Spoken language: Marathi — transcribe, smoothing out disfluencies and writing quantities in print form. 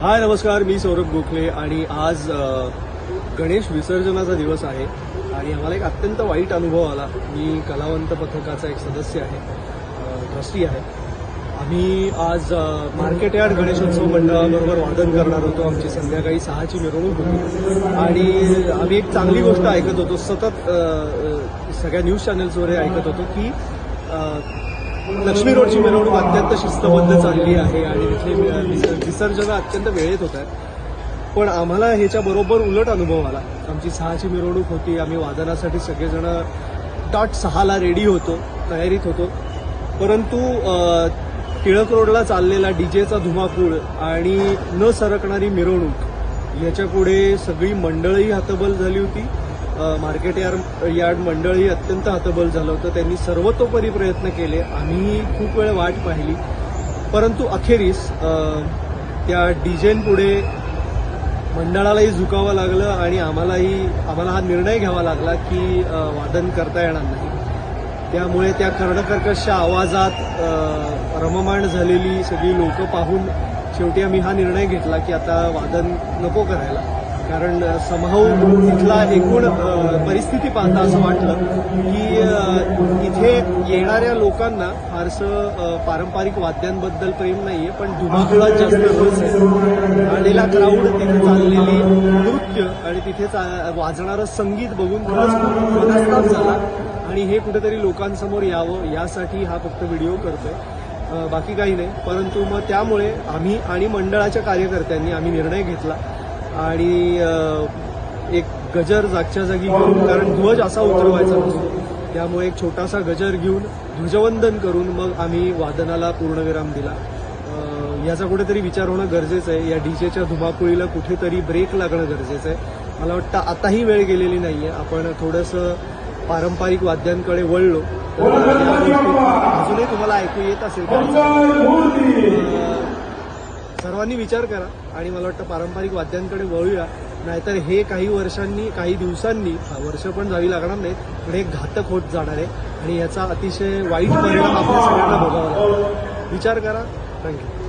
हाय नमस्कार, मी सौरभ गोखले आणि आज गणेश विसर्जनाचा दिवस आहे आणि आम्हाला एक अत्यंत वाईट अनुभव आला. मी कलावंत पथकाचा एक सदस्य आहे, ट्रस्टी आहे. आम्ही आज मार्केट यार्ड गणेशोत्सव मंडळाबरोबर वादन करणार होतो. आमची संध्याकाळी 6ची मिरवणूक होती आणि आम्ही एक चांगली गोष्ट ऐकत होतो. सतत सगळ्या न्यूज चॅनल्सवर ऐकत होतो की लक्ष्मी रोडची मिरवणूक अत्यंत शिस्तबद्ध चालली आहे आणि तिथले विसर्जन अत्यंत वेळेत होत आहेत. पण आम्हाला ह्याच्या बरोबर उलट अनुभव आला. आमची 6ची मिरवणूक होती. आम्ही वादनासाठी सगळेजण डॉट 6ला रेडी होतो, तयारीत होतो. परंतु टिळक रोडला चाललेला डीजेचा धुमाकूळ आणि न सरकणारी मिरवणूक याच्यापुढे सगळी मंडळही हतबल झाली होती. मार्केट यार्ड मंडळही अत्यंत हतबल झालं होतं. त्यांनी सर्वतोपरी प्रयत्न केले. आम्ही खूप वेळ वाट पाहिली, परंतु अखेरीस त्या डीजेंपुढे मंडळालाही झुकावं लागलं आणि आम्हाला हा निर्णय घ्यावा लागला की वादन करता येणार नाही. त्यामुळे त्या कर्णकर्कश आवाजात रममाण झालेली सगळी लोकं पाहून शेवटी आम्ही हा निर्णय घेतला की आता वादन नको करायला. कारण समहाऊ इथला एकूण परिस्थिती पाहता असं वाटलं की इथे येणाऱ्या लोकांना फारसं पारंपरिक वाद्यांबद्दल प्रेम नाहीये, पण धुमाकुळात जास्त रस आहे. आलेला क्राऊड, तिथे चाललेली नृत्य आणि तिथे वाजणारं संगीत बघून खरंच खूप मनस्ताप झाला आणि हे कुठेतरी लोकांसमोर यावं यासाठी हा फक्त व्हिडिओ करतोय, बाकी काही नाही. परंतु मग त्यामुळे आम्ही आणि मंडळाच्या कार्यकर्त्यांनी आम्ही निर्णय घेतला आणि एक गजर जागच्या जागी घेऊन, कारण ध्वज असा उतरवायचा नसतो, त्यामुळे एक छोटासा गजर घेऊन ध्वजवंदन करून मग आम्ही वादनाला पूर्णविराम दिला. याचा कुठेतरी विचार होणं गरजेचं आहे. या डीजेच्या धुमाकुळीला कुठेतरी ब्रेक लागणं गरजेचं आहे. मला वाटतं आताही वेळ गेलेली नाहीये. आपण थोडंसं पारंपरिक वाद्यांकडे वळलो तर अजूनही तुम्हाला ऐकू येत असेल. सर्वांनी विचार करा आणि मला वाटतं पारंपरिक वाद्यांकडे वळूया. नाहीतर हे काही वर्षांनी, काही दिवसांनी, वर्ष पण जावी लागणार नाहीत, पण हे घातक होत जाणार आहे आणि याचा अतिशय वाईट परिणाम आपल्या सगळ्यांना भोगावा लागेल. विचार करा. थँक्यू.